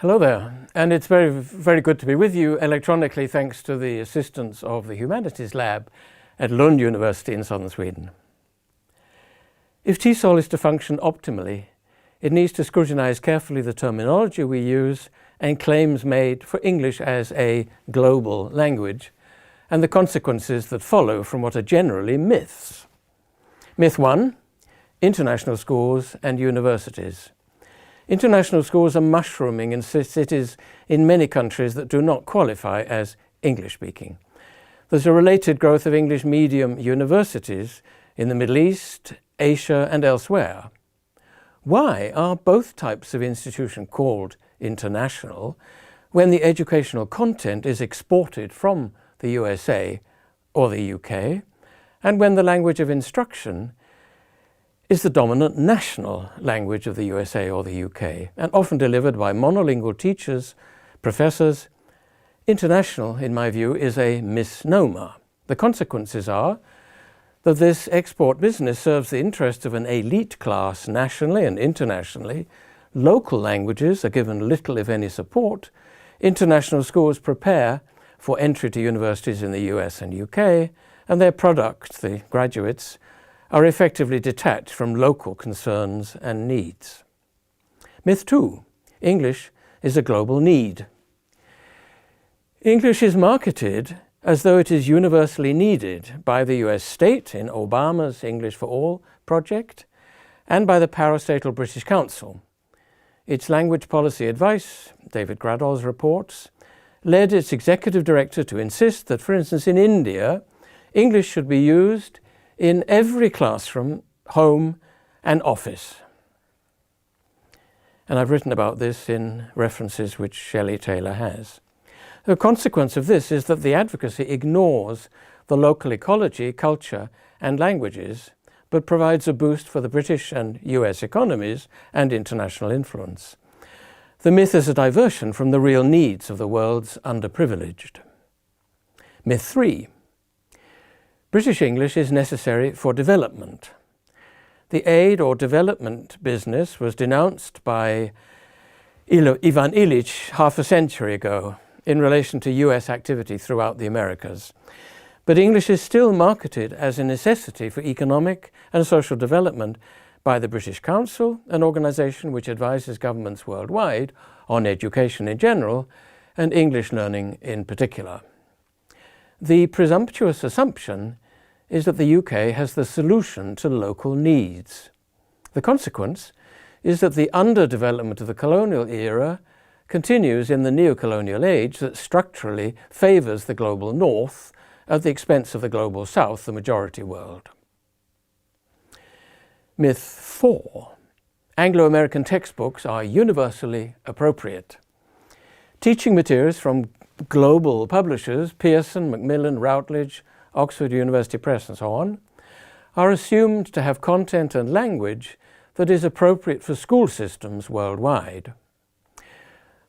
Hello there, and it's very good to be with you electronically thanks to the assistance of the Humanities Lab at Lund University in southern Sweden. If TESOL is to function optimally, it needs to scrutinize carefully the terminology we use and claims made for English as a global language, and the consequences that follow from what are generally myths. Myth 1, international schools and universities. International schools are mushrooming in cities in many countries that do not qualify as English-speaking. There's a related growth of English medium universities in the Middle East, Asia and elsewhere. Why are both types of institution called international when the educational content is exported from the USA or the UK, and when the language of instruction is the dominant national language of the USA or the UK, and often delivered by monolingual teachers, professors? International, in my view, is a misnomer. The consequences are that this export business serves the interests of an elite class nationally and internationally. Local languages are given little, if any, support. International schools prepare for entry to universities in the US and UK, and their product, the graduates, are effectively detached from local concerns and needs. Myth 2. English is a global need. English is marketed as though it is universally needed by the US state in Obama's English for All project and by the parastatal British Council. Its language policy advice, David Gradol's reports, led its executive director to insist that, for instance, in India, English should be used in every classroom, home and office. And I've written about this in references which Shelley Taylor has. The consequence of this is that the advocacy ignores the local ecology, culture and languages, but provides a boost for the British and US economies and international influence. The myth is a diversion from the real needs of the world's underprivileged. Myth 3. British English is necessary for development. The aid or development business was denounced by Ivan Illich half a century ago in relation to US activity throughout the Americas. But English is still marketed as a necessity for economic and social development by the British Council, an organization which advises governments worldwide on education in general and English learning in particular. The presumptuous assumption is that the UK has the solution to local needs. The consequence is that the underdevelopment of the colonial era continues in the neo-colonial age that structurally favours the global north at the expense of the global south, the majority world. Myth 4. Anglo-American textbooks are universally appropriate. Teaching materials from global publishers, Pearson, Macmillan, Routledge, Oxford University Press and so on, are assumed to have content and language that is appropriate for school systems worldwide.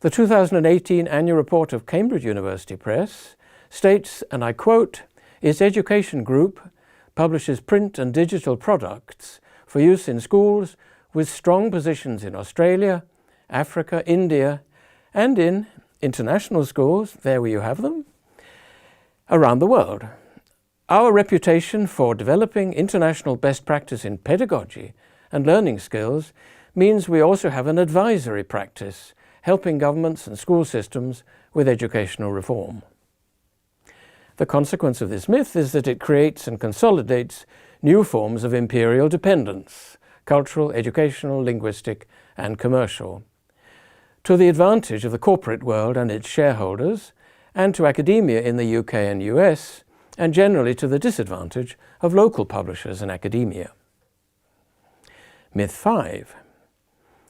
The 2018 annual report of Cambridge University Press states, and I quote, "Its education group publishes print and digital products for use in schools with strong positions in Australia, Africa, India, and in international schools," there you have them, "around the world. Our reputation for developing international best practice in pedagogy and learning skills means we also have an advisory practice, helping governments and school systems with educational reform." The consequence of this myth is that it creates and consolidates new forms of imperial dependence, cultural, educational, linguistic, and commercial, to the advantage of the corporate world and its shareholders, and to academia in the UK and US, and generally to the disadvantage of local publishers and academia. Myth 5.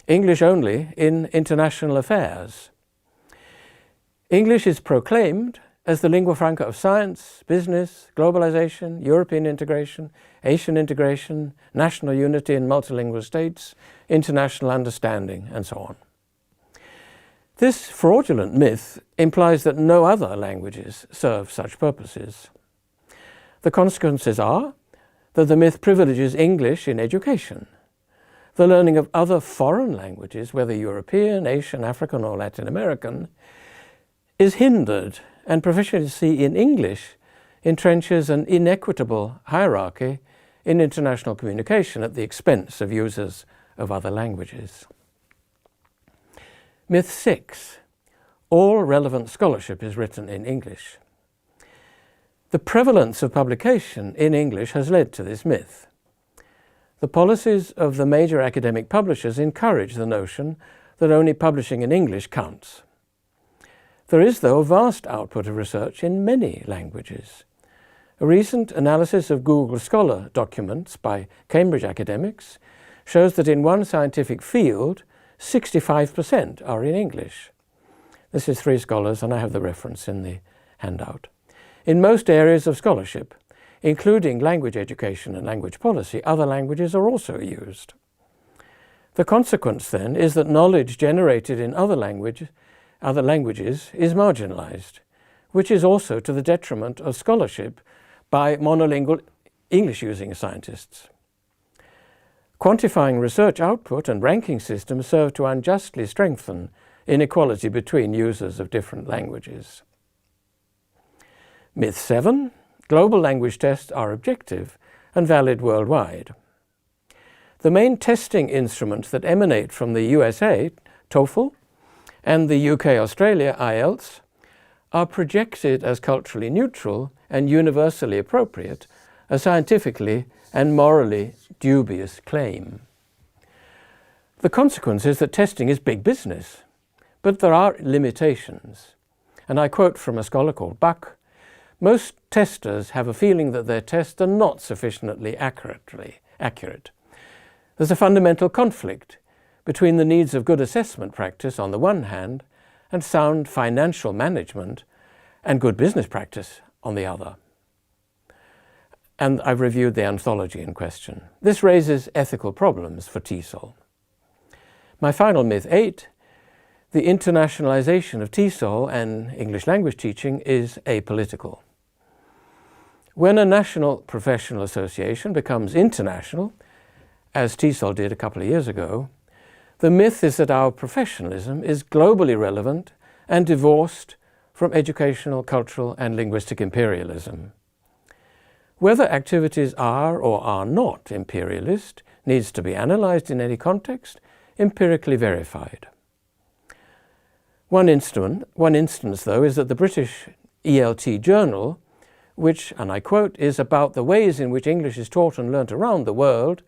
English only in international affairs. English is proclaimed as the lingua franca of science, business, globalization, European integration, Asian integration, national unity in multilingual states, international understanding, and so on. This fraudulent myth implies that no other languages serve such purposes. The consequences are that the myth privileges English in education. the learning of other foreign languages, whether European, Asian, African or Latin American, is hindered, and proficiency in English entrenches an inequitable hierarchy in international communication at the expense of users of other languages. Myth 6. All relevant scholarship is written in English. The prevalence of publication in English has led to this myth. The policies of the major academic publishers encourage the notion that only publishing in English counts. There is, though, a vast output of research in many languages. A recent analysis of Google Scholar documents by Cambridge academics shows that in one scientific field, 65% are in English. This is 3 scholars, and I have the reference in the handout. In most areas of scholarship, including language education and language policy, other languages are also used. The consequence, then, is that knowledge generated in other languages is marginalized, which is also to the detriment of scholarship by monolingual English-using scientists. Quantifying research output and ranking systems serve to unjustly strengthen inequality between users of different languages. Myth 7. Global language tests are objective and valid worldwide. The main testing instruments that emanate from the USA, TOEFL, and the UK-Australia, IELTS, are projected as culturally neutral and universally appropriate, a scientifically and morally dubious claim. The consequence is that testing is big business, but there are limitations. And I quote from a scholar called Buck, "Most testers have a feeling that their tests are not sufficiently accurate. There's a fundamental conflict between the needs of good assessment practice on the one hand and sound financial management and good business practice on the other." And I've reviewed the anthology in question. This raises ethical problems for TESOL. My final myth 8, the internationalization of TESOL and English language teaching is apolitical. When a national professional association becomes international, as TESOL did a couple of years ago, the myth is that our professionalism is globally relevant and divorced from educational, cultural and linguistic imperialism. Whether activities are or are not imperialist needs to be analysed in any context, empirically verified. One instance, though, is that the British ELT Journal, which, and I quote, is about the ways in which English is taught and learnt around the world,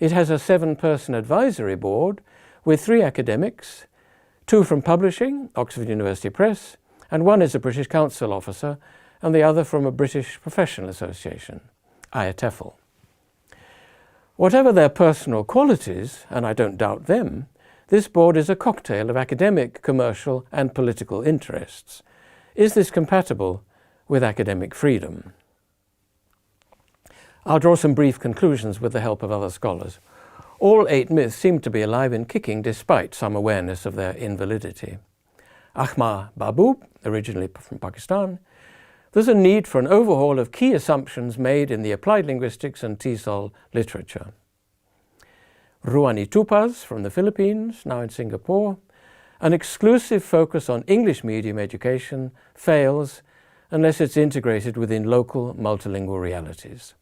it has a 7-person advisory board with 3 academics, 2 from publishing, Oxford University Press, and 1 is a British Council officer, and the other from a British professional association, IATEFL. Whatever their personal qualities, and I don't doubt them, this board is a cocktail of academic, commercial and political interests. Is this compatible with academic freedom? I'll draw some brief conclusions with the help of other scholars. All 8 myths seem to be alive and kicking despite some awareness of their invalidity. Ahmad Babu, originally from Pakistan, there's a need for an overhaul of key assumptions made in the applied linguistics and TESOL literature. Ruani Tupaz from the Philippines, now in Singapore, an exclusive focus on English medium education fails unless it's integrated within local multilingual realities.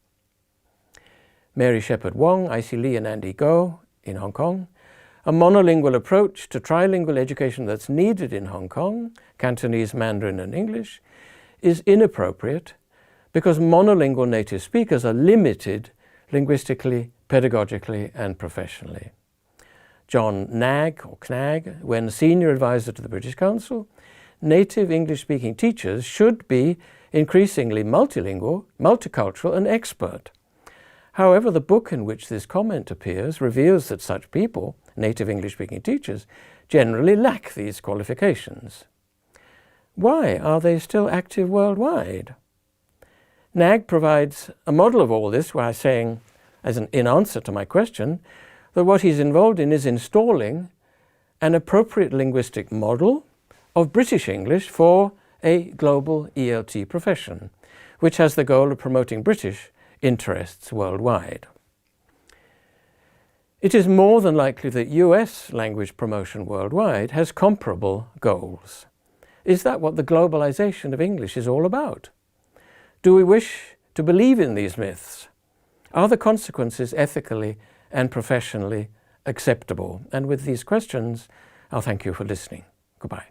Mary Shepherd Wong, IC Lee and Andy Goh in Hong Kong, a monolingual approach to trilingual education that's needed in Hong Kong, Cantonese, Mandarin and English, is inappropriate because monolingual native speakers are limited linguistically, pedagogically and professionally. John Knagg, or Knagg, when senior advisor to the British Council, native English-speaking teachers should be increasingly multilingual, multicultural and expert. However, the book in which this comment appears reveals that such people, native English-speaking teachers, generally lack these qualifications. Why are they still active worldwide? Knagg provides a model of all this by saying, in answer to my question, that what he's involved in is installing an appropriate linguistic model of British English for a global ELT profession, which has the goal of promoting British interests worldwide. It is more than likely that US language promotion worldwide has comparable goals. Is that what the globalization of English is all about? Do we wish to believe in these myths? Are the consequences ethically and professionally acceptable? And with these questions, I'll thank you for listening. Goodbye.